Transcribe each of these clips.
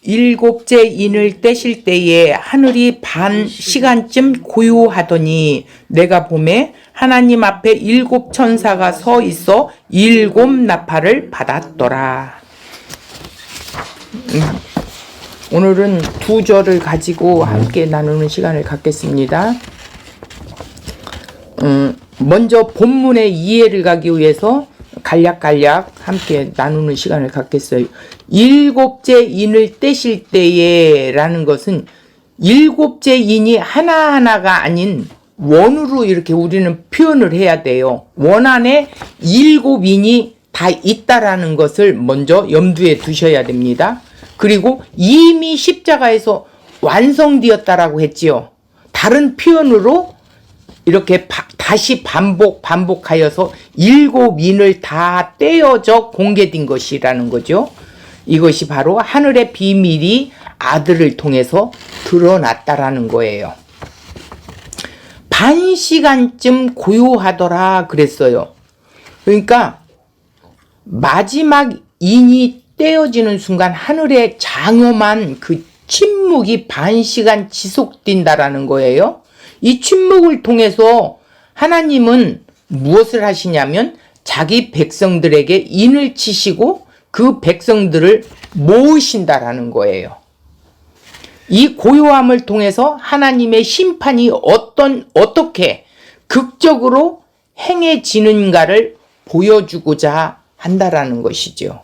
일곱째 인을 떼실 때에 하늘이 반 시간쯤 고요하더니 내가 보매 하나님 앞에 일곱 천사가 서 있어 일곱 나팔을 받았더라. 오늘은 두 절을 가지고 함께 나누는 시간을 갖겠습니다. 먼저 본문의 이해를 가기 위해서 간략간략 함께 나누는 시간을 갖겠어요. 일곱째 인을 떼실 때에 라는 것은 일곱째 인이 하나하나가 아닌 원으로 이렇게 우리는 표현을 해야 돼요. 원 안에 일곱 인이 다 있다라는 것을 먼저 염두에 두셔야 됩니다. 그리고 이미 십자가에서 완성되었다라고 했지요. 다른 표현으로 이렇게 다시 반복하여서 일곱 인을 다 떼어져 공개된 것이라는 거죠. 이것이 바로 하늘의 비밀이 아들을 통해서 드러났다라는 거예요. 반 시간쯤 고요하더라 그랬어요. 그러니까 마지막 인이 떼어지는 순간 하늘의 장엄한 그 침묵이 반 시간 지속된다라는 거예요. 이 침묵을 통해서 하나님은 무엇을 하시냐면 자기 백성들에게 인을 치시고 그 백성들을 모으신다라는 거예요. 이 고요함을 통해서 하나님의 심판이 어떻게 극적으로 행해지는가를 보여주고자 한다라는 것이죠.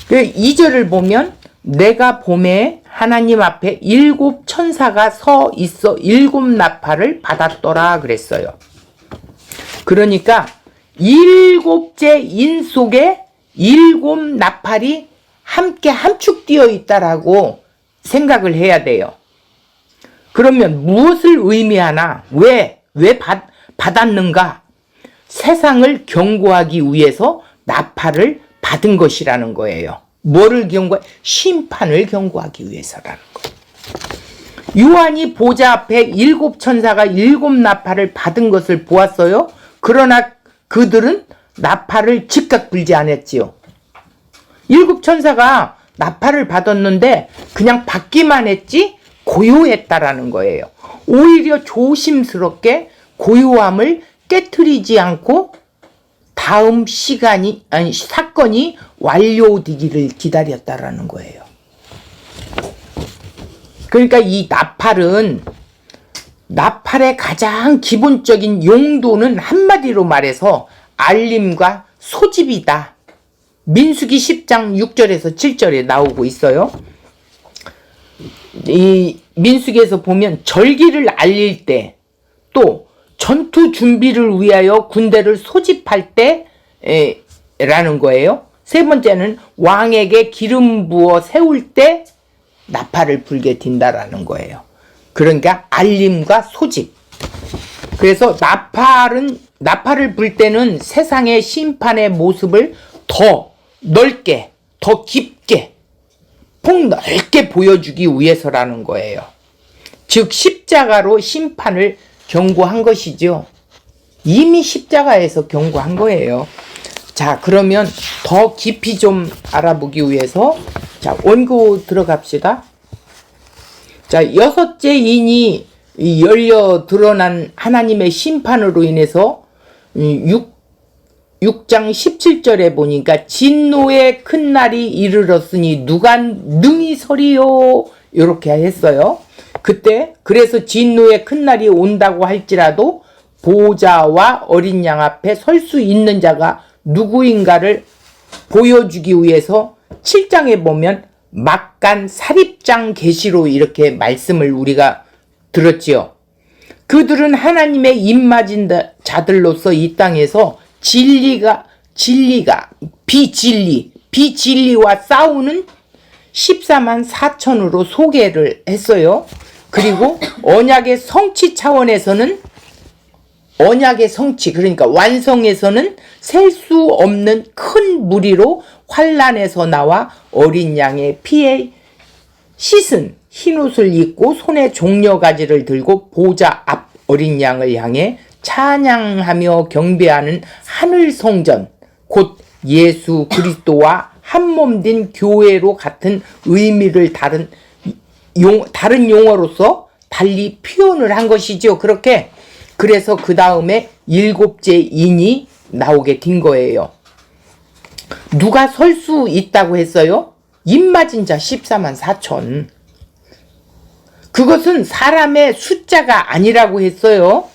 2절을 보면 내가 봄에 하나님 앞에 일곱 천사가 서 있어 일곱 나팔을 받았더라 그랬어요. 그러니까 일곱째 인 속에 일곱 나팔이 함께 함축되어 있다라고 생각을 해야 돼요. 그러면 무엇을 의미하나? 왜 받았는가? 세상을 경고하기 위해서 나팔을 받은 것이라는 거예요. 뭐를 경고해? 심판을 경고하기 위해서라는 거예요. 요한이 보좌 앞에 일곱 천사가 일곱 나팔을 받은 것을 보았어요. 그러나 그들은 나팔을 즉각 불지 않았지요. 일곱 천사가 나팔을 받았는데 그냥 받기만 했지 고요했다라는 거예요. 오히려 조심스럽게 고요함을 깨트리지 않고 다음 사건이 완료되기를 기다렸다라는 거예요. 그러니까 이 나팔의 가장 기본적인 용도는 한마디로 말해서 알림과 소집이다. 민수기 10장 6절에서 7절에 나오고 있어요. 이 민수기에서 보면 절기를 알릴 때, 또 전투 준비를 위하여 군대를 소집할 때라는 거예요. 세 번째는 왕에게 기름 부어 세울 때 나팔을 불게 된다라는 거예요. 그러니까 알림과 소집. 그래서 나팔을 불 때는 세상의 심판의 모습을 더 넓게, 더 깊게, 폭넓게 보여주기 위해서라는 거예요. 즉 십자가로 심판을 경고한 것이죠. 이미 십자가에서 경고한 거예요. 자, 그러면 더 깊이 좀 알아보기 위해서 자, 원고 들어갑시다. 자, 여섯째 인이 열려 드러난 하나님의 심판으로 인해서 6장 17절에 보니까 진노의 큰 날이 이르렀으니 누가 능히 서리요 이렇게 했어요. 그때 그래서 진노의 큰 날이 온다고 할지라도 보좌와 어린 양 앞에 설 수 있는 자가 누구인가를 보여주기 위해서 7장에 보면 막간 사립장 계시로 이렇게 말씀을 우리가 들었지요. 그들은 하나님의 입맞은 자들로서 이 땅에서 비진리와 싸우는 14만 4천으로 소개를 했어요. 그리고 언약의 성취 차원에서는 언약의 성취, 그러니까 완성에서는 셀 수 없는 큰 무리로 환란에서 나와 어린 양의 피에 씻은 흰옷을 입고 손에 종려가지를 들고 보좌 앞 어린 양을 향해 찬양하며 경배하는 하늘 성전 곧 예수 그리스도와 한몸 된 교회로 같은 의미를 다른 용어로서 달리 표현을 한 것이죠. 그렇게. 그래서 그 다음에 일곱째 인이 나오게 된 거예요. 누가 설 수 있다고 했어요? 입맞은 자 14만 4천. 그것은 사람의 숫자가 아니라고 했어요.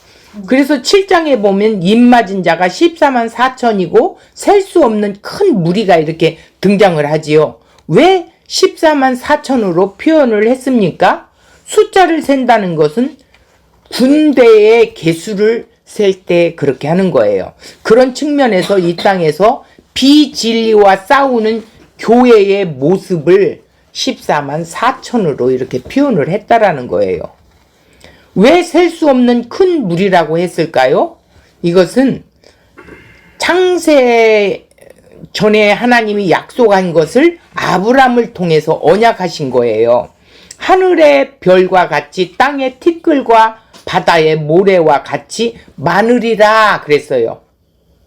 그래서 7장에 보면 입맞은 자가 14만 4천이고 셀 수 없는 큰 무리가 이렇게 등장을 하지요. 왜 14만 4천으로 표현을 했습니까? 숫자를 센다는 것은 군대의 개수를 셀 때 그렇게 하는 거예요. 그런 측면에서 이 땅에서 비진리와 싸우는 교회의 모습을 14만 4천으로 이렇게 표현을 했다라는 거예요. 왜 셀 수 없는 큰 무리라고 했을까요? 이것은 창세 전에 하나님이 약속한 것을 아브람을 통해서 언약하신 거예요. 하늘의 별과 같이 땅의 티끌과 바다의 모래와 같이 많으리라 그랬어요.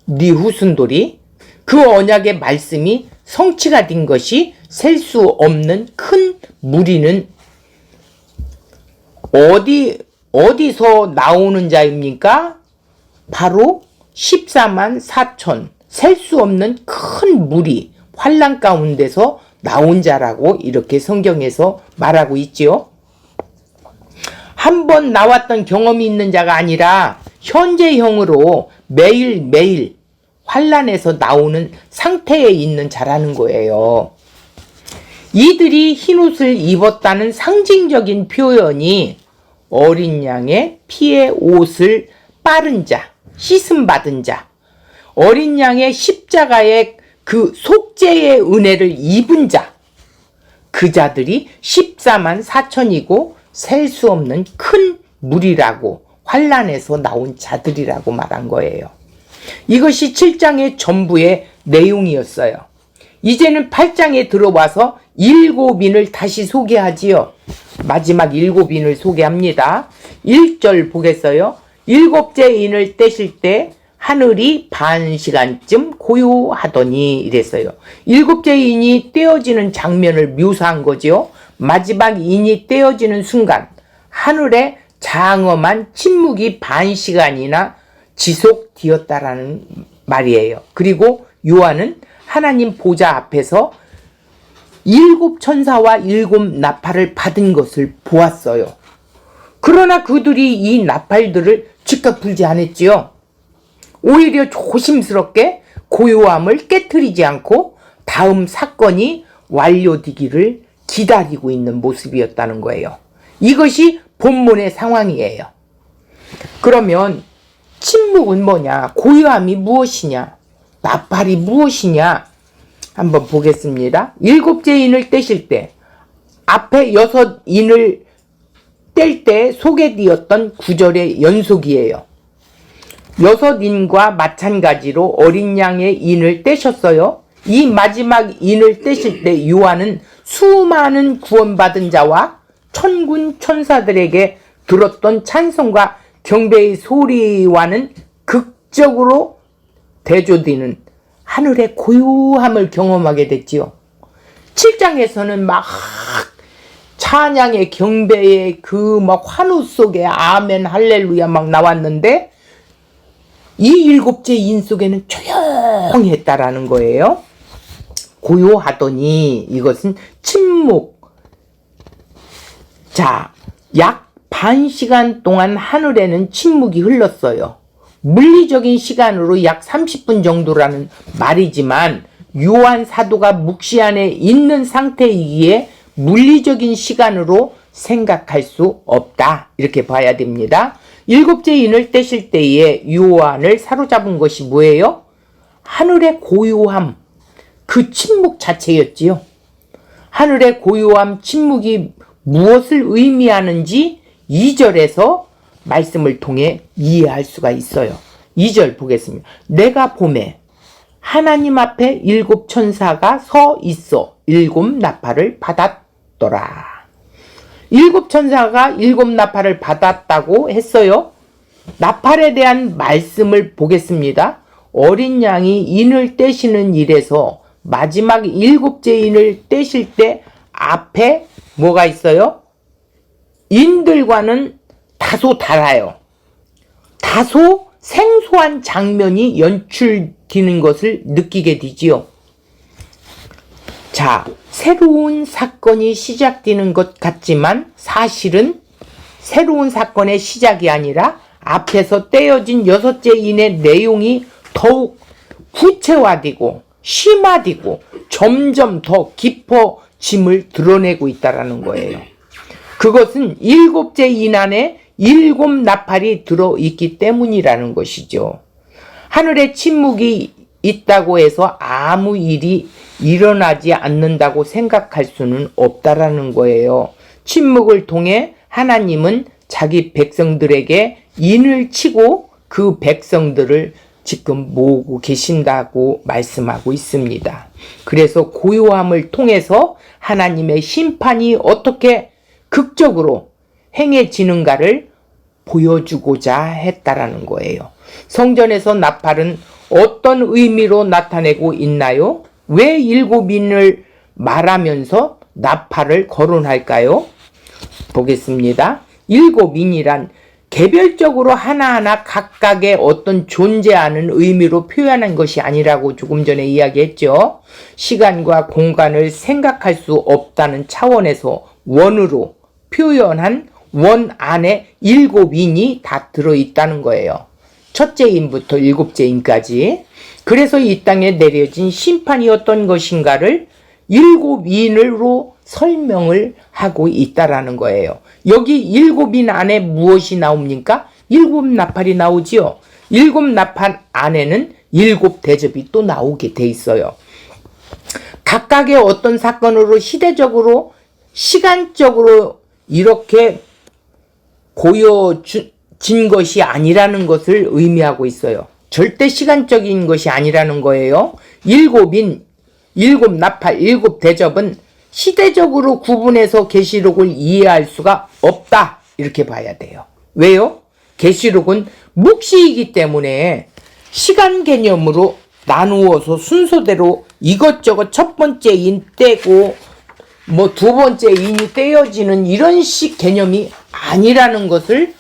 네 후손들이. 그 언약의 말씀이 성취가 된 것이 셀 수 없는 큰 무리는 어디서 나오는 자입니까? 바로 14만 4천, 셀 수 없는 큰 무리, 환난 가운데서 나온 자라고 이렇게 성경에서 말하고 있지요. 한 번 나왔던 경험이 있는 자가 아니라 현재형으로 매일매일 환난에서 나오는 상태에 있는 자라는 거예요. 이들이 흰옷을 입었다는 상징적인 표현이 어린 양의 피의 옷을 빠른 자, 씻음 받은 자, 어린 양의 십자가의 그 속죄의 은혜를 입은 자, 그 자들이 14만 4천이고 셀 수 없는 큰 무리라고, 환난에서 나온 자들이라고 말한 거예요. 이것이 7장의 전부의 내용이었어요. 이제는 8장에 들어와서 7인을 다시 소개하지요. 마지막 7인을 소개합니다. 1절 보겠어요. 일곱째 인을 떼실 때 하늘이 반 시간쯤 고요하더니 이랬어요. 일곱째 인이 떼어지는 장면을 묘사한 거지요. 마지막 인이 떼어지는 순간 하늘에 장엄한 침묵이 반 시간이나 지속되었다라는 말이에요. 그리고 요한은 하나님 보좌 앞에서 7 천사와 7 나팔을 받은 것을 보았어요. 그러나 그들이 이 나팔들을 즉각 불지 않았지요. 오히려 조심스럽게 고요함을 깨트리지 않고 다음 사건이 완료되기를 기다리고 있는 모습이었다는 거예요. 이것이 본문의 상황이에요. 그러면 침묵은 뭐냐? 고요함이 무엇이냐? 나팔이 무엇이냐? 한번 보겠습니다. 7째 인을 떼실 때 앞에 6인을 뗄 때 소개되었던 구절의 연속이에요. 6인과 마찬가지로 어린 양의 인을 떼셨어요. 이 마지막 인을 떼실 때 요한은 수많은 구원받은 자와 천군 천사들에게 들었던 찬송과 경배의 소리와는 극적으로 대조되는 하늘의 고요함을 경험하게 됐지요. 7장에서는 막 찬양의 경배의 그 막 환호 속에 아멘 할렐루야 막 나왔는데 이 7째 인 속에는 조용했다라는 거예요. 고요하더니 이것은 침묵. 자, 약 반 시간 동안 하늘에는 침묵이 흘렀어요. 물리적인 시간으로 약 30분 정도라는 말이지만 요한 사도가 묵시 안에 있는 상태이기에 물리적인 시간으로 생각할 수 없다. 이렇게 봐야 됩니다. 7째 인을 떼실 때에 요한을 사로잡은 것이 뭐예요? 하늘의 고요함, 그 침묵 자체였지요. 하늘의 고요함, 침묵이 무엇을 의미하는지 2절에서 말씀을 통해 이해할 수가 있어요. 2절 보겠습니다. 내가 보매 하나님 앞에 7 천사가 서 있어 7 나팔을 받았더라. 7 천사가 7 나팔을 받았다고 했어요. 나팔에 대한 말씀을 보겠습니다. 어린 양이 인을 떼시는 일에서 마지막 7째 인을 떼실 때 앞에 뭐가 있어요? 인들과는 다소 달라요. 다소 생소한 장면이 연출되는 것을 느끼게 되지요. 자, 새로운 사건이 시작되는 것 같지만 사실은 새로운 사건의 시작이 아니라 앞에서 떼어진 6째 인의 내용이 더욱 구체화되고 심화되고 점점 더 깊어짐을 드러내고 있다는 거예요. 그것은 7째 인 안에 7 나팔이 들어있기 때문이라는 것이죠. 하늘에 침묵이 있다고 해서 아무 일이 일어나지 않는다고 생각할 수는 없다라는 거예요. 침묵을 통해 하나님은 자기 백성들에게 인을 치고 그 백성들을 지금 모으고 계신다고 말씀하고 있습니다. 그래서 고요함을 통해서 하나님의 심판이 어떻게 극적으로 행해지는가를 보여주고자 했다라는 거예요. 성전에서 나팔은 어떤 의미로 나타내고 있나요? 왜 7인을 말하면서 나팔을 거론할까요? 보겠습니다. 7인이란 개별적으로 하나하나 각각의 어떤 존재하는 의미로 표현한 것이 아니라고 조금 전에 이야기했죠. 시간과 공간을 생각할 수 없다는 차원에서 원으로 표현한 원 안에 7인이 다 들어있다는 거예요. 첫째 인부터 7째 인까지. 그래서 이 땅에 내려진 심판이 어떤 것인가를 7인으로 설명을 하고 있다라는 거예요. 여기 7인 안에 무엇이 나옵니까? 7 나팔이 나오지요. 7 나팔 안에는 7 대접이 또 나오게 돼 있어요. 각각의 어떤 사건으로 시대적으로 시간적으로 이렇게 고여진 것이 아니라는 것을 의미하고 있어요. 절대 시간적인 것이 아니라는 거예요. 7인, 7 나팔, 7 대접은 시대적으로 구분해서 계시록을 이해할 수가 없다. 이렇게 봐야 돼요. 왜요? 계시록은 묵시이기 때문에 시간 개념으로 나누어서 순서대로 이것저것 첫 번째 인 떼고 뭐 두 번째 인이 떼어지는 이런 식 개념이 아니라는 것을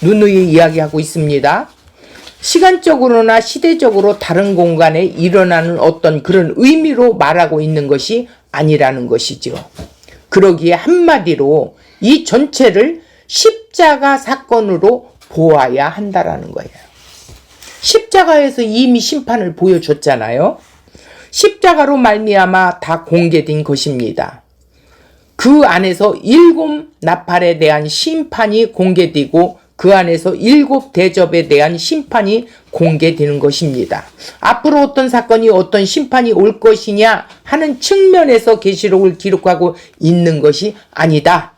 누누이 이야기하고 있습니다. 시간적으로나 시대적으로 다른 공간에 일어나는 어떤 그런 의미로 말하고 있는 것이 아니라는 것이죠. 그러기에 한마디로 이 전체를 십자가 사건으로 보아야 한다라는 거예요. 십자가에서 이미 심판을 보여줬잖아요. 십자가로 말미암아 다 공개된 것입니다. 그 안에서 7 나팔에 대한 심판이 공개되고 그 안에서 7 대접에 대한 심판이 공개되는 것입니다. 앞으로 어떤 사건이 어떤 심판이 올 것이냐 하는 측면에서 계시록을 기록하고 있는 것이 아니다.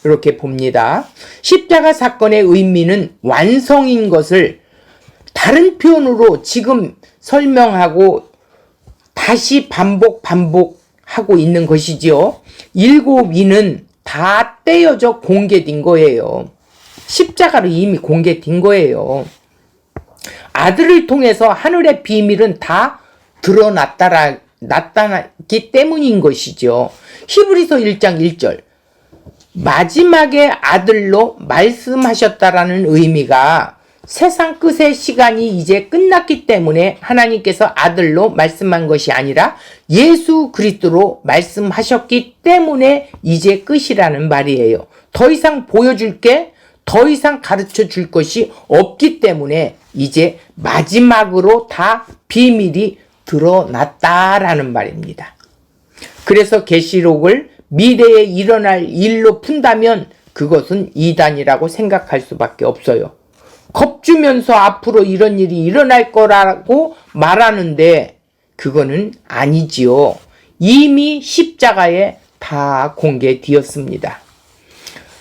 이렇게 봅니다. 십자가 사건의 의미는 완성인 것을 다른 표현으로 지금 설명하고 다시 반복하고 있는 것이지요. 7인은 다 떼어져 공개된 거예요. 십자가로 이미 공개된 거예요. 아들을 통해서 하늘의 비밀은 다 나타났기 때문인 것이죠. 히브리서 1장 1절 마지막에 아들로 말씀하셨다라는 의미가 세상 끝의 시간이 이제 끝났기 때문에 하나님께서 아들로 말씀한 것이 아니라 예수 그리스도로 말씀하셨기 때문에 이제 끝이라는 말이에요. 더 이상 보여줄 게, 더 이상 가르쳐 줄 것이 없기 때문에 이제 마지막으로 다 비밀이 드러났다라는 말입니다. 그래서 계시록을 미래에 일어날 일로 푼다면 그것은 이단이라고 생각할 수밖에 없어요. 겁주면서 앞으로 이런 일이 일어날 거라고 말하는데 그거는 아니지요. 이미 십자가에 다 공개되었습니다.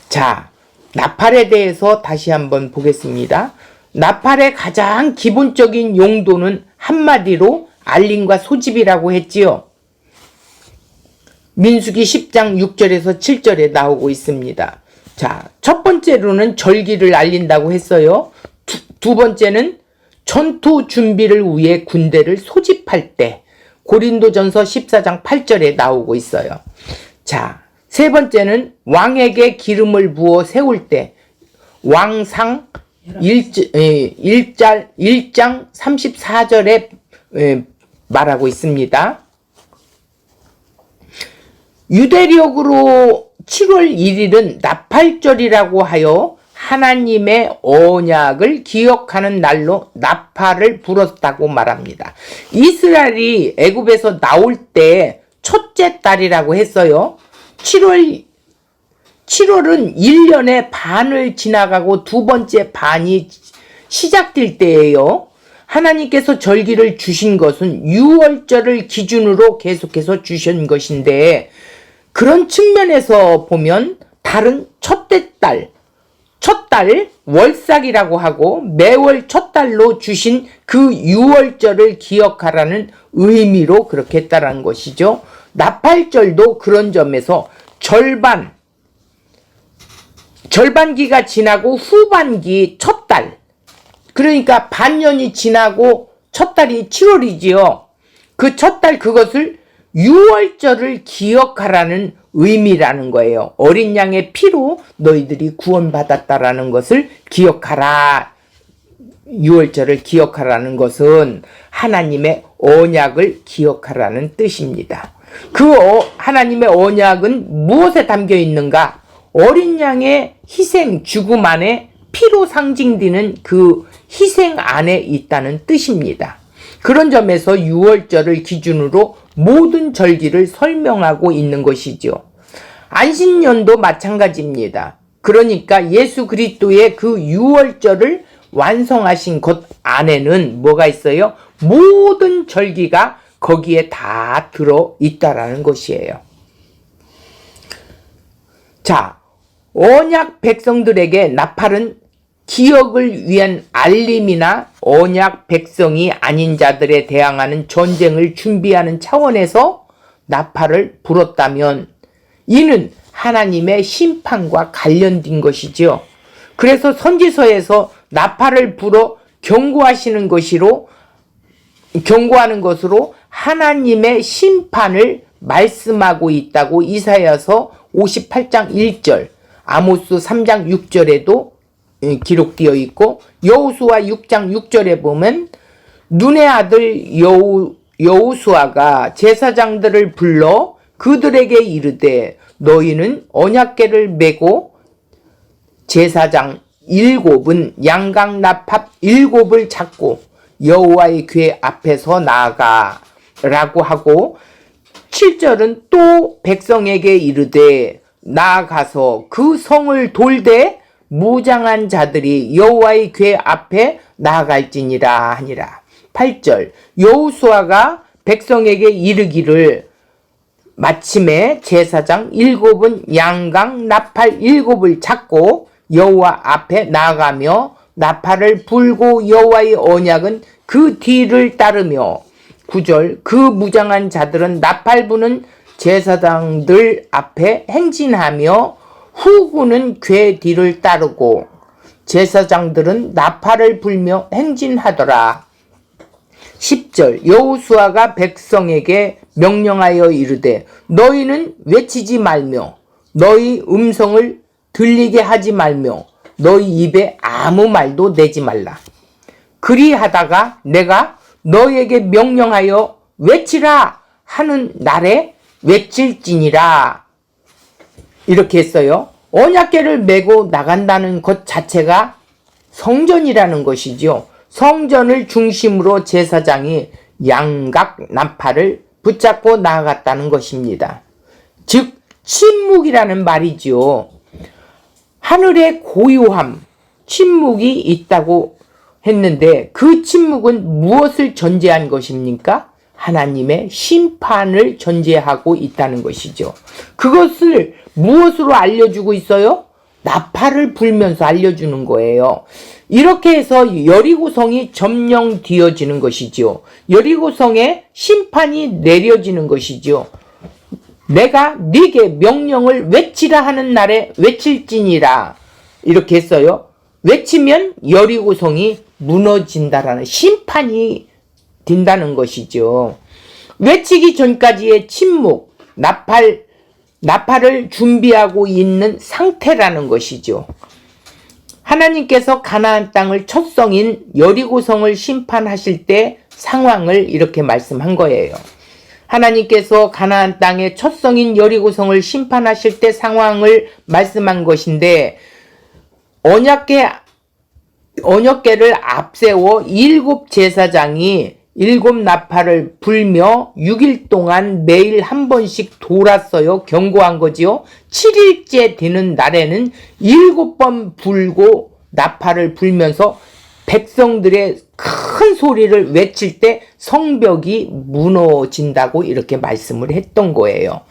자, 나팔에 대해서 다시 한번 보겠습니다. 나팔의 가장 기본적인 용도는 한마디로 알림과 소집이라고 했지요. 민수기 10장 6절에서 7절에 나오고 있습니다. 자, 첫 번째로는 절기를 알린다고 했어요. 두 번째는 전투 준비를 위해 군대를 소집할 때 고린도전서 14장 8절에 나오고 있어요. 자, 세 번째는 왕에게 기름을 부어 세울 때 왕상 1장 34절에 말하고 있습니다. 유대력으로 7월 1일은 나팔절이라고 하여 하나님의 언약을 기억하는 날로 나팔을 불었다고 말합니다. 이스라엘이 애굽에서 나올 때 첫째 달이라고 했어요. 7월은 1년의 반을 지나가고 두 번째 반이 시작될 때예요. 하나님께서 절기를 주신 것은 6월절을 기준으로 계속해서 주신 것인데, 그런 측면에서 보면 달은 첫째 달, 월삭이라고 하고 매월 첫 달로 주신 그 6월절을 기억하라는 의미로 그렇게 했다는 것이죠. 나팔절도 그런 점에서 절반기가 지나고 후반기 첫 달, 그러니까 반년이 지나고 첫 달이 7월이지요. 그 첫 달, 그것을 6월절을 기억하라는 의미라는 거예요. 어린 양의 피로 너희들이 구원받았다라는 것을 기억하라. 6월절을 기억하라는 것은 하나님의 언약을 기억하라는 뜻입니다. 그 하나님의 언약은 무엇에 담겨 있는가? 어린 양의 희생, 죽음 안에 피로 상징되는 그 희생 안에 있다는 뜻입니다. 그런 점에서 6월절을 기준으로 모든 절기를 설명하고 있는 것이죠. 안식년도 마찬가지입니다. 그러니까 예수 그리스도의 그 6월절을 완성하신 것 안에는 뭐가 있어요? 모든 절기가 거기에 다 들어있다라는 것이에요. 자, 언약 백성들에게 나팔은 기억을 위한 알림이나 언약 백성이 아닌 자들에 대항하는 전쟁을 준비하는 차원에서 나팔을 불었다면 이는 하나님의 심판과 관련된 것이지요. 그래서 선지서에서 나팔을 불어 경고하는 것으로 하나님의 심판을 말씀하고 있다고 이사야서 58장 1절, 아모스 3장 6절에도 기록되어 있고, 여호수아 6장 6절에 보면 눈의 아들 여호수아가 제사장들을 불러 그들에게 이르되 너희는 언약궤를 메고 제사장 7은 양각 나팔 7을 잡고 여호와의 궤 앞에서 나아가라고 하고, 7절은 또 백성에게 이르되 나아가서 그 성을 돌되 무장한 자들이 여호와의 궤 앞에 나아갈지니라 하니라. 8절 여호수아가 백성에게 이르기를 마침에 제사장 7은 양각 나팔 7을 잡고 여호와 앞에 나아가며 나팔을 불고 여호와의 언약은 그 뒤를 따르며, 9절 그 무장한 자들은 나팔 부는 제사장들 앞에 행진하며 후구는 궤 뒤를 따르고 제사장들은 나팔을 불며 행진하더라. 10절 여호수아가 백성에게 명령하여 이르되 너희는 외치지 말며 너희 음성을 들리게 하지 말며 너희 입에 아무 말도 내지 말라. 그리하다가 내가 너희에게 명령하여 외치라 하는 날에 외칠지니라. 이렇게 했어요. 언약궤를 메고 나간다는 것 자체가 성전이라는 것이죠. 성전을 중심으로 제사장이 양각 나팔을 붙잡고 나아갔다는 것입니다. 즉 침묵이라는 말이지요. 하늘의 고요함, 침묵이 있다고 했는데 그 침묵은 무엇을 전제한 것입니까? 하나님의 심판을 전제하고 있다는 것이죠. 그것을 무엇으로 알려주고 있어요? 나팔을 불면서 알려주는 거예요. 이렇게 해서 여리고성이 점령되어지는 것이죠. 여리고성에 심판이 내려지는 것이죠. 내가 네게 명령을 외치라 하는 날에 외칠지니라. 이렇게 했어요. 외치면 여리고성이 무너진다라는 심판이 된다는 것이죠. 외치기 전까지의 침묵, 나팔을 준비하고 있는 상태라는 것이죠. 하나님께서 가나안 땅을 첫 성인 여리고성을 심판하실 때 상황을 이렇게 말씀한 거예요. 하나님께서 가나안 땅의 첫 성인 여리고성을 심판하실 때 상황을 말씀한 것인데, 언약궤를 앞세워 7 제사장이 7 나팔을 불며 6일 동안 매일 한 번씩 돌았어요. 경고한 거지요. 7일째 되는 날에는 7번 불고 나팔을 불면서 백성들의 큰 소리를 외칠 때 성벽이 무너진다고 이렇게 말씀을 했던 거예요.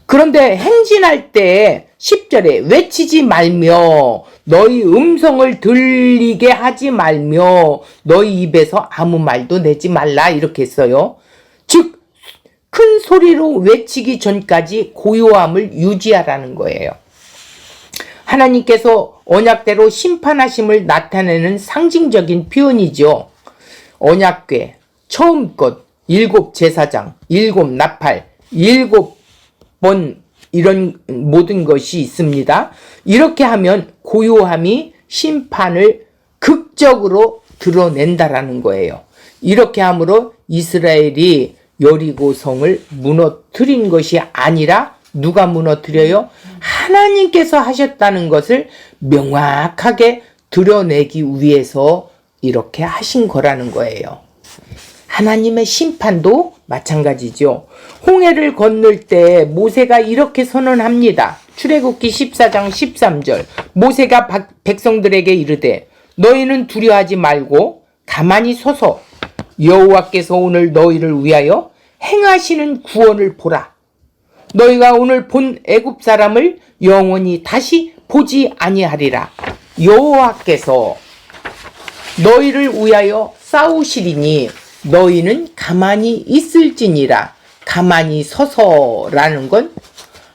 그런데 행진할 때 10절에 외치지 말며 너희 음성을 들리게 하지 말며 너희 입에서 아무 말도 내지 말라 이렇게 했어요. 즉 큰 소리로 외치기 전까지 고요함을 유지하라는 거예요. 하나님께서 언약대로 심판하심을 나타내는 상징적인 표현이죠. 언약궤, 처음 것, 7 제사장, 7 나팔, 7번 이런 모든 것이 있습니다. 이렇게 하면 고요함이 심판을 극적으로 드러낸다라는 거예요. 이렇게 함으로 이스라엘이 여리고성을 무너뜨린 것이 아니라 누가 무너뜨려요? 하나님께서 하셨다는 것을 명확하게 드러내기 위해서 이렇게 하신 거라는 거예요. 하나님의 심판도 마찬가지죠. 홍해를 건널 때 모세가 이렇게 선언합니다. 출애굽기 14장 13절. 모세가 백성들에게 이르되 너희는 두려워하지 말고 가만히 서서 여호와께서 오늘 너희를 위하여 행하시는 구원을 보라. 너희가 오늘 본 애굽 사람을 영원히 다시 보지 아니하리라. 여호와께서 너희를 위하여 싸우시리니 너희는 가만히 있을지니라. 가만히 서서라는 건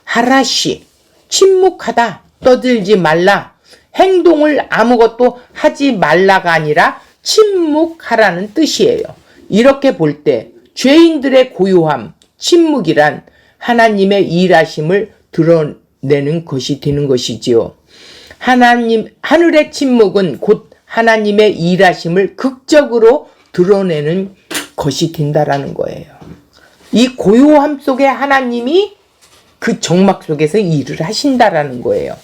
하라시, 침묵하다, 떠들지 말라, 행동을 아무것도 하지 말라가 아니라 침묵하라는 뜻이에요. 이렇게 볼 때 죄인들의 고요함, 침묵이란 하나님의 일하심을 드러내는 것이 되는 것이지요. 하늘의 침묵은 곧 하나님의 일하심을 극적으로 드러내는 것이 된다라는 거예요. 이 고요함 속에 하나님이 그 정막 속에서 일을 하신다라는 거예요.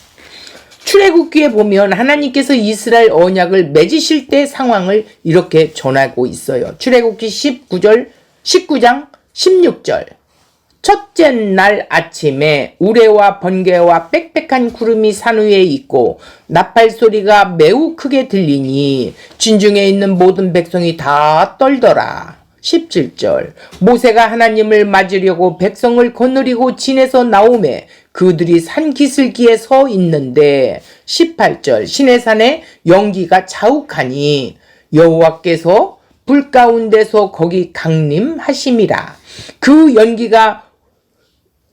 출애굽기에 보면 하나님께서 이스라엘 언약을 맺으실 때 상황을 이렇게 전하고 있어요. 출애굽기 19장 16절. 첫째 날 아침에 우레와 번개와 빽빽한 구름이 산 위에 있고 나팔 소리가 매우 크게 들리니 진중에 있는 모든 백성이 다 떨더라. 17절. 모세가 하나님을 맞으려고 백성을 거느리고 진에서 나오매 그들이 산 기슭기에 서 있는데 18절. 시내산에 연기가 자욱하니 여호와께서 불 가운데서 거기 강림하심이라. 그 연기가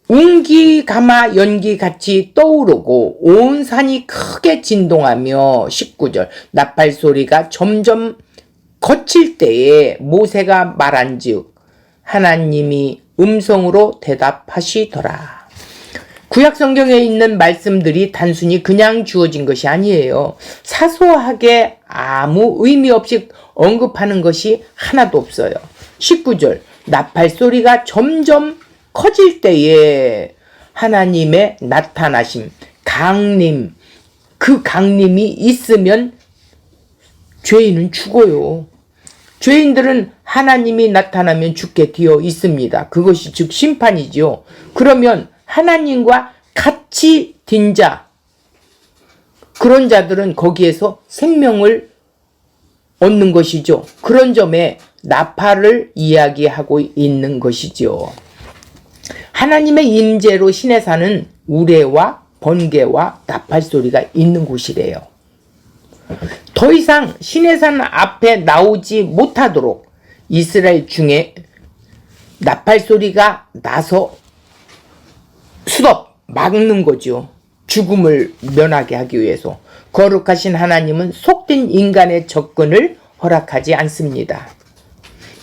웅기가마 연기같이 떠오르고 온 산이 크게 진동하며 19절. 나팔 소리가 점점 거칠 때에 모세가 말한즉 하나님이 음성으로 대답하시더라. 구약 성경에 있는 말씀들이 단순히 그냥 주어진 것이 아니에요. 사소하게 아무 의미 없이 언급하는 것이 하나도 없어요. 19절. 나팔 소리가 점점 커질 때에 하나님의 나타나심, 강림, 그 강림이 있으면 죄인은 죽어요. 죄인들은 하나님이 나타나면 죽게 되어 있습니다. 그것이 즉 심판이죠. 그러면 하나님과 같이 된 자, 그런 자들은 거기에서 생명을 얻는 것이죠. 그런 점에 나팔을 이야기하고 있는 것이죠. 하나님의 임재로 시내산은 우레와 번개와 나팔 소리가 있는 곳이래요. 더 이상 시내산 앞에 나오지 못하도록 이스라엘 중에 나팔 소리가 나서 수덥 막는 거죠. 죽음을 면하게 하기 위해서. 거룩하신 하나님은 속된 인간의 접근을 허락하지 않습니다.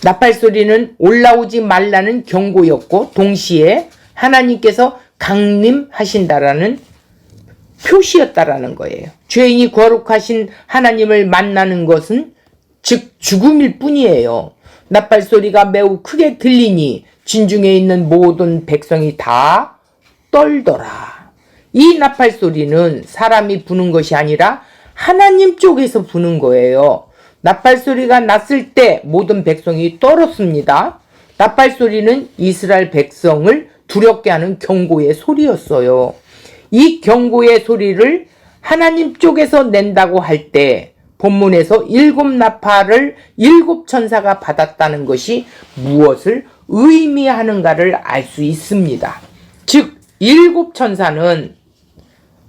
나팔소리는 올라오지 말라는 경고였고 동시에 하나님께서 강림하신다라는 표시였다라는 거예요. 죄인이 거룩하신 하나님을 만나는 것은 즉 죽음일 뿐이에요. 나팔소리가 매우 크게 들리니 진중에 있는 모든 백성이 다 떨더라. 이 나팔소리는 사람이 부는 것이 아니라 하나님 쪽에서 부는 거예요. 나팔소리가 났을 때 모든 백성이 떨었습니다. 나팔소리는 이스라엘 백성을 두렵게 하는 경고의 소리였어요. 이 경고의 소리를 하나님 쪽에서 낸다고 할 때 본문에서 7나팔을 7천사가 받았다는 것이 무엇을 의미하는가를 알 수 있습니다. 즉 7천사는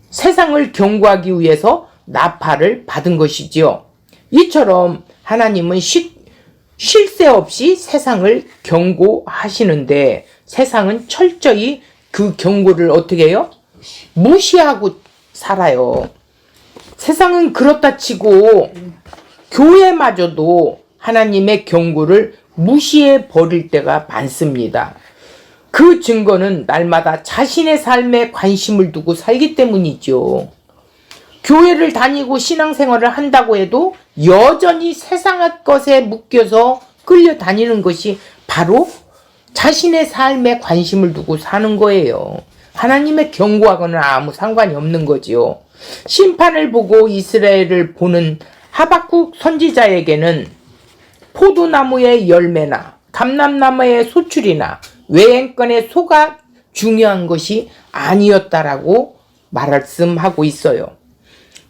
세상을 경고하기 위해서 나팔을 받은 것이지요. 이처럼 하나님은 쉴 새 없이 세상을 경고하시는데 세상은 철저히 그 경고를 어떻게 해요? 무시하고 살아요. 세상은 그렇다 치고 교회마저도 하나님의 경고를 무시해 버릴 때가 많습니다. 그 증거는 날마다 자신의 삶에 관심을 두고 살기 때문이죠. 교회를 다니고 신앙생활을 한다고 해도 여전히 세상의 것에 묶여서 끌려다니는 것이 바로 자신의 삶에 관심을 두고 사는 거예요. 하나님의 경고하고는 아무 상관이 없는 거지요. 심판을 보고 이스라엘을 보는 하박국 선지자에게는 포도나무의 열매나 감람나무의 소출이나 외행권의 소가 중요한 것이 아니었다라고 말씀하고 있어요.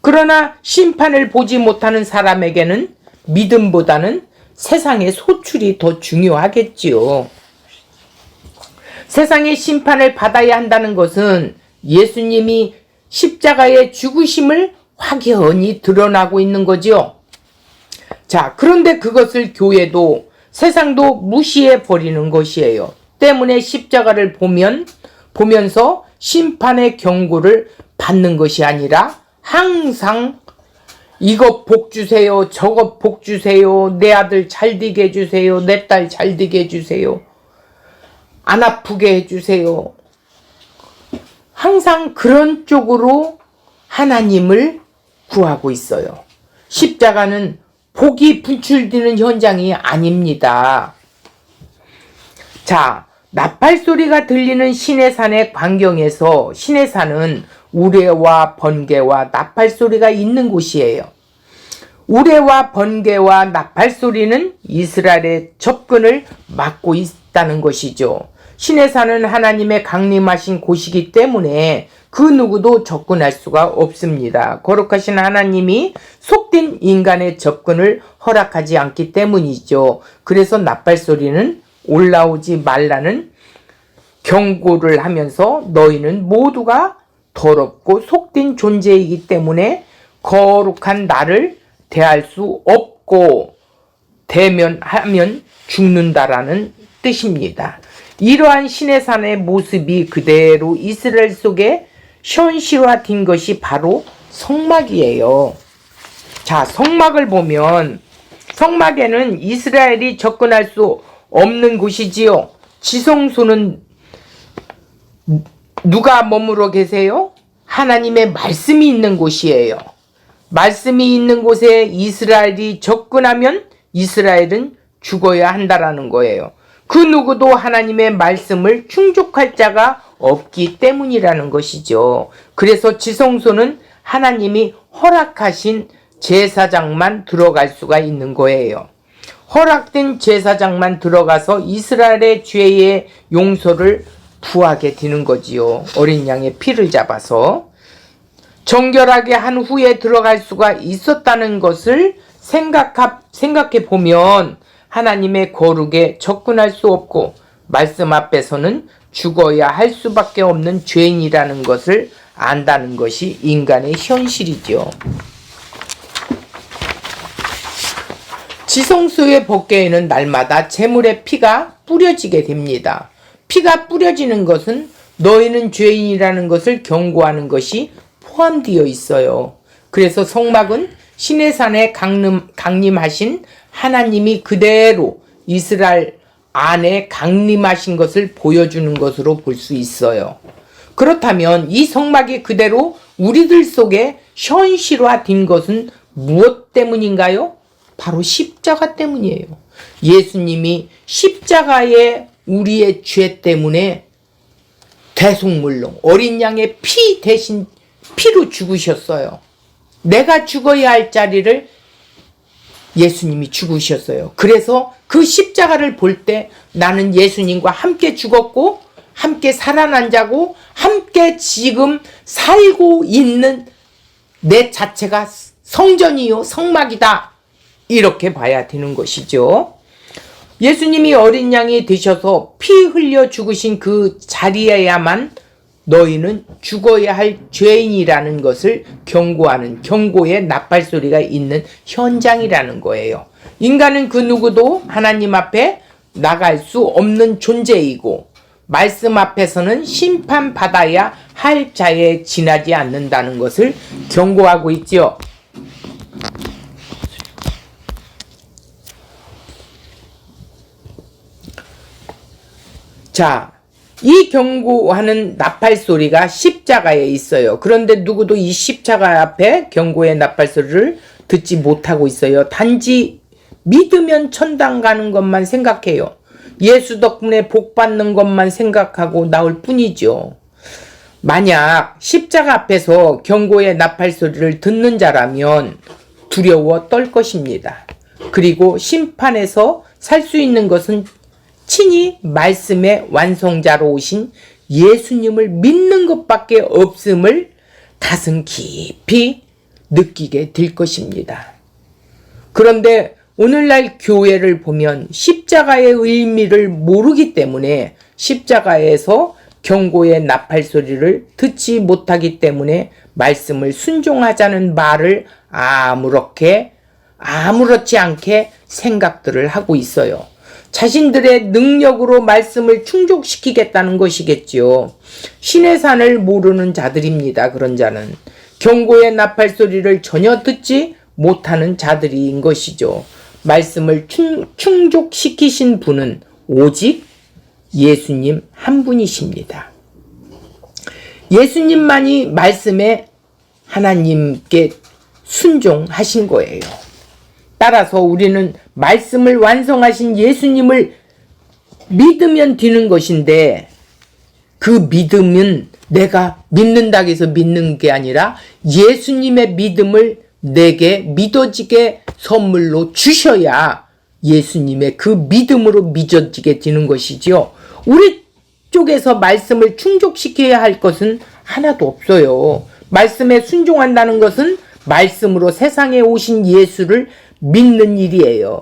그러나 심판을 보지 못하는 사람에게는 믿음보다는 세상의 소출이 더 중요하겠지요. 세상의 심판을 받아야 한다는 것은 예수님이 십자가의 죽으심을 확연히 드러나고 있는 거지요. 자, 그런데 그것을 교회도 세상도 무시해 버리는 것이에요. 때문에 십자가를 보면서 심판의 경고를 받는 것이 아니라 항상 이것 복 주세요, 저것 복 주세요, 내 아들 잘 되게 해주세요, 내 딸 잘 되게 해주세요, 안 아프게 해주세요. 항상 그런 쪽으로 하나님을 구하고 있어요. 십자가는 복이 분출되는 현장이 아닙니다. 자, 나팔소리가 들리는 시내산의 광경에서 시내산은 우레와 번개와 나팔소리가 있는 곳이에요. 우레와 번개와 나팔소리는 이스라엘의 접근을 막고 있다는 것이죠. 시내산은 하나님의 강림하신 곳이기 때문에 그 누구도 접근할 수가 없습니다. 거룩하신 하나님이 속된 인간의 접근을 허락하지 않기 때문이죠. 그래서 나팔소리는 올라오지 말라는 경고를 하면서 너희는 모두가 더럽고 속된 존재이기 때문에 거룩한 나를 대할 수 없고 대면하면 죽는다라는 뜻입니다. 이러한 시내산의 모습이 그대로 이스라엘 속에 현실화된 것이 바로 성막이에요. 자, 성막을 보면 성막에는 이스라엘이 접근할 수 없는 곳이지요. 지성소는 누가 머무러 계세요? 하나님의 말씀이 있는 곳이에요. 말씀이 있는 곳에 이스라엘이 접근하면 이스라엘은 죽어야 한다라는 거예요. 그 누구도 하나님의 말씀을 충족할 자가 없기 때문이라는 것이죠. 그래서 지성소는 하나님이 허락하신 제사장만 들어갈 수가 있는 거예요. 허락된 제사장만 들어가서 이스라엘의 죄의 용서를 구하게 되는 거지요. 어린 양의 피를 잡아서 정결하게 한 후에 들어갈 수가 있었다는 것을 생각해 보면 하나님의 거룩에 접근할 수 없고 말씀 앞에서는 죽어야 할 수밖에 없는 죄인이라는 것을 안다는 것이 인간의 현실이죠. 지성소의 법궤에는 날마다 제물의 피가 뿌려지게 됩니다. 피가 뿌려지는 것은 너희는 죄인이라는 것을 경고하는 것이 포함되어 있어요. 그래서 성막은 시내산에 강림하신 하나님이 그대로 이스라엘 안에 강림하신 것을 보여주는 것으로 볼 수 있어요. 그렇다면 이 성막이 그대로 우리들 속에 현실화된 것은 무엇 때문인가요? 바로 십자가 때문이에요. 예수님이 십자가에 우리의 죄 때문에 대속물로 어린 양의 피 대신 피로 죽으셨어요. 내가 죽어야 할 자리를 예수님이 죽으셨어요. 그래서 그 십자가를 볼 때 나는 예수님과 함께 죽었고 함께 살아난 자고 함께 지금 살고 있는 내 자체가 성전이요 성막이다, 이렇게 봐야 되는 것이죠. 예수님이 어린 양이 되셔서 피 흘려 죽으신 그 자리에야만 너희는 죽어야 할 죄인이라는 것을 경고하는 경고의 나팔소리가 있는 현장이라는 거예요. 인간은 그 누구도 하나님 앞에 나갈 수 없는 존재이고 말씀 앞에서는 심판받아야 할 자에 지나지 않는다는 것을 경고하고 있지요. 자, 이 경고하는 나팔소리가 십자가에 있어요. 그런데 누구도 이 십자가 앞에 경고의 나팔소리를 듣지 못하고 있어요. 단지 믿으면 천당 가는 것만 생각해요. 예수 덕분에 복 받는 것만 생각하고 나올 뿐이죠. 만약 십자가 앞에서 경고의 나팔소리를 듣는 자라면 두려워 떨 것입니다. 그리고 심판에서 살 수 있는 것은 친히 말씀의 완성자로 오신 예수님을 믿는 것밖에 없음을 가슴 깊이 느끼게 될 것입니다. 그런데 오늘날 교회를 보면 십자가의 의미를 모르기 때문에 십자가에서 경고의 나팔소리를 듣지 못하기 때문에 말씀을 순종하자는 말을 아무렇지 않게 생각들을 하고 있어요. 자신들의 능력으로 말씀을 충족시키겠다는 것이겠지요. 신의 산을 모르는 자들입니다. 그런 자는 경고의 나팔소리를 전혀 듣지 못하는 자들인 것이죠. 말씀을 충족시키신 분은 오직 예수님 한 분이십니다. 예수님만이 말씀에 하나님께 순종하신 거예요. 따라서 우리는 말씀을 완성하신 예수님을 믿으면 되는 것인데, 그 믿음은 내가 믿는다고 해서 믿는 게 아니라 예수님의 믿음을 내게 믿어지게 선물로 주셔야 예수님의 그 믿음으로 믿어지게 되는 것이죠. 우리 쪽에서 말씀을 충족시켜야 할 것은 하나도 없어요. 말씀에 순종한다는 것은 말씀으로 세상에 오신 예수를 믿는 일이에요.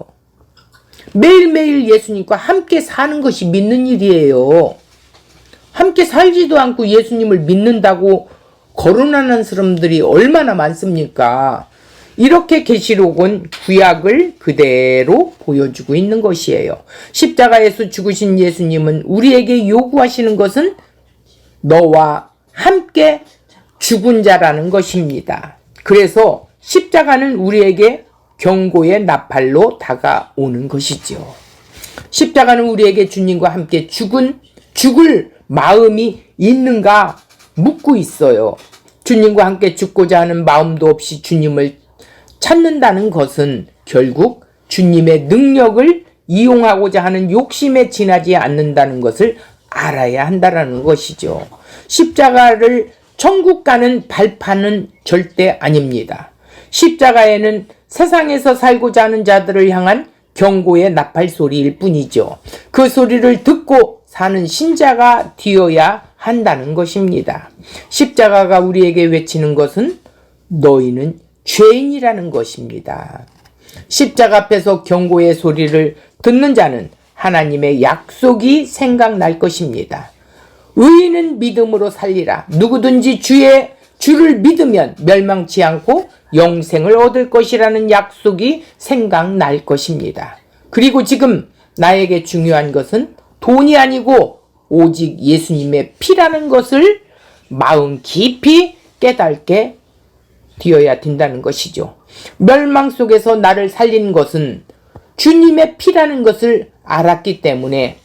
매일매일 예수님과 함께 사는 것이 믿는 일이에요. 함께 살지도 않고 예수님을 믿는다고 거론하는 사람들이 얼마나 많습니까? 이렇게 계시록은 구약을 그대로 보여주고 있는 것이에요. 십자가에서 죽으신 예수님은 우리에게 요구하시는 것은 너와 함께 죽은 자라는 것입니다. 그래서 십자가는 우리에게 경고의 나팔로 다가오는 것이지요. 십자가는 우리에게 주님과 함께 죽을 마음이 있는가 묻고 있어요. 주님과 함께 죽고자 하는 마음도 없이 주님을 찾는다는 것은 결국 주님의 능력을 이용하고자 하는 욕심에 지나지 않는다는 것을 알아야 한다는 것이죠. 십자가를 천국 가는 발판은 절대 아닙니다. 십자가에는 세상에서 살고자 하는 자들을 향한 경고의 나팔 소리일 뿐이죠. 그 소리를 듣고 사는 신자가 되어야 한다는 것입니다. 십자가가 우리에게 외치는 것은 너희는 죄인이라는 것입니다. 십자가 앞에서 경고의 소리를 듣는 자는 하나님의 약속이 생각날 것입니다. 의인은 믿음으로 살리라. 누구든지 주를 믿으면 멸망치 않고 영생을 얻을 것이라는 약속이 생각날 것입니다. 그리고 지금 나에게 중요한 것은 돈이 아니고 오직 예수님의 피라는 것을 마음 깊이 깨닫게 되어야 된다는 것이죠. 멸망 속에서 나를 살린 것은 주님의 피라는 것을 알았기 때문에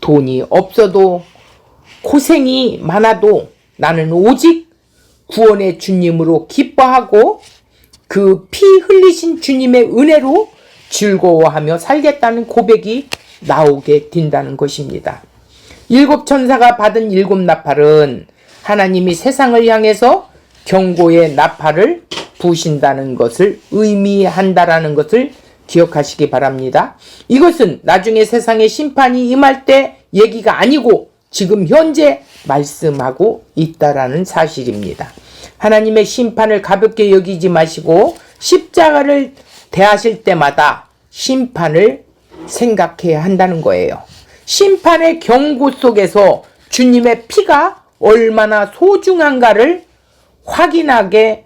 돈이 없어도 고생이 많아도 나는 오직 구원의 주님으로 기뻐하고 그 피 흘리신 주님의 은혜로 즐거워하며 살겠다는 고백이 나오게 된다는 것입니다. 7 천사가 받은 7 나팔은 하나님이 세상을 향해서 경고의 나팔을 부신다는 것을 의미한다라는 것을 기억하시기 바랍니다. 이것은 나중에 세상에 심판이 임할 때 얘기가 아니고 지금 현재 말씀하고 있다라는 사실입니다. 하나님의 심판을 가볍게 여기지 마시고 십자가를 대하실 때마다 심판을 생각해야 한다는 거예요. 심판의 경고 속에서 주님의 피가 얼마나 소중한가를 확인하게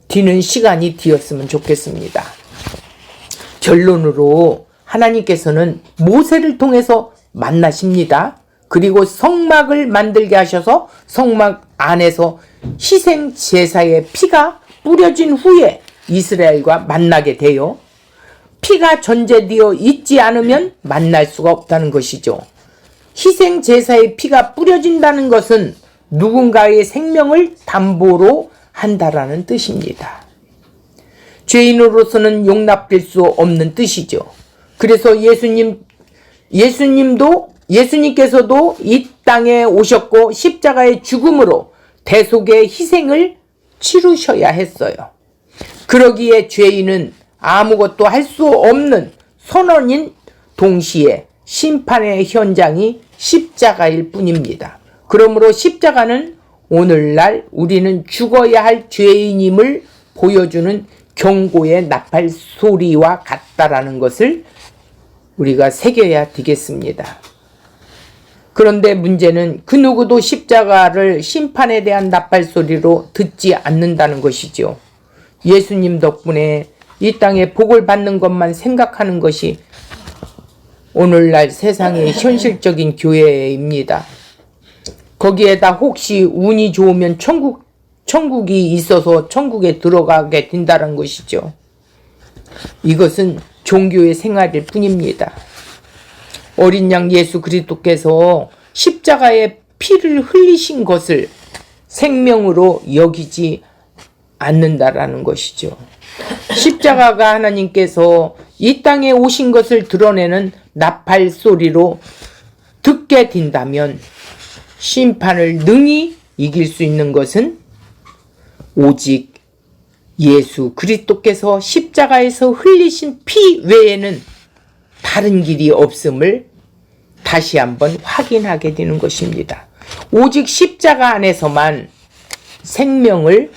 되는 시간이 되었으면 좋겠습니다. 결론으로 하나님께서는 모세를 통해서 만나십니다. 그리고 성막을 만들게 하셔서 성막 안에서 희생 제사의 피가 뿌려진 후에 이스라엘과 만나게 돼요. 피가 전제되어 있지 않으면 만날 수가 없다는 것이죠. 희생 제사의 피가 뿌려진다는 것은 누군가의 생명을 담보로 한다라는 뜻입니다. 죄인으로서는 용납될 수 없는 뜻이죠. 그래서 예수님께서도 이 땅에 오셨고 십자가의 죽음으로 대속의 희생을 치르셔야 했어요. 그러기에 죄인은 아무것도 할 수 없는 선원인 동시에 심판의 현장이 십자가일 뿐입니다. 그러므로 십자가는 오늘날 우리는 죽어야 할 죄인임을 보여주는 경고의 나팔 소리와 같다라는 것을 우리가 새겨야 되겠습니다. 그런데 문제는 그 누구도 십자가를 심판에 대한 나팔 소리로 듣지 않는다는 것이죠. 예수님 덕분에 이 땅에 복을 받는 것만 생각하는 것이 오늘날 세상의 현실적인 교회입니다. 거기에다 혹시 운이 좋으면 천국이 있어서 천국에 들어가게 된다는 것이죠. 이것은 종교의 생활일 뿐입니다. 어린 양 예수 그리스도께서 십자가의 피를 흘리신 것을 생명으로 여기지 않는다라는 것이죠. 십자가가 하나님께서 이 땅에 오신 것을 드러내는 나팔 소리로 듣게 된다면 심판을 능히 이길 수 있는 것은 오직 예수 그리스도께서 십자가에서 흘리신 피 외에는 다른 길이 없음을 다시 한번 확인하게 되는 것입니다. 오직 십자가 안에서만 생명을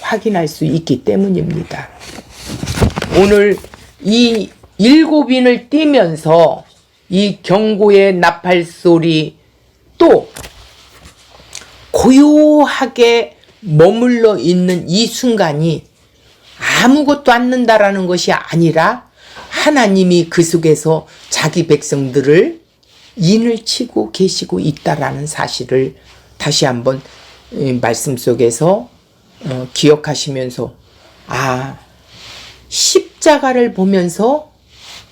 확인할 수 있기 때문입니다. 오늘 이 7인을 띄면서 이 경고의 나팔 소리 또 고요하게 머물러 있는 이 순간이 아무것도 않는다라는 것이 아니라 하나님이 그 속에서 자기 백성들을 인을 치고 계시고 있다라는 사실을 다시 한번 말씀 속에서 기억하시면서 십자가를 보면서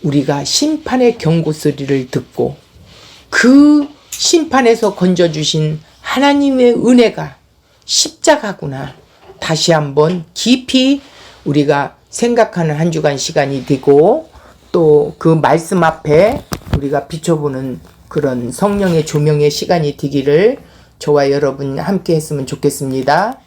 우리가 심판의 경고 소리를 듣고 그 심판에서 건져주신 하나님의 은혜가 십자가구나 다시 한번 깊이 우리가 생각하는 한 주간 시간이 되고 또 그 말씀 앞에 우리가 비춰보는 그런 성령의 조명의 시간이 되기를 저와 여러분 함께 했으면 좋겠습니다.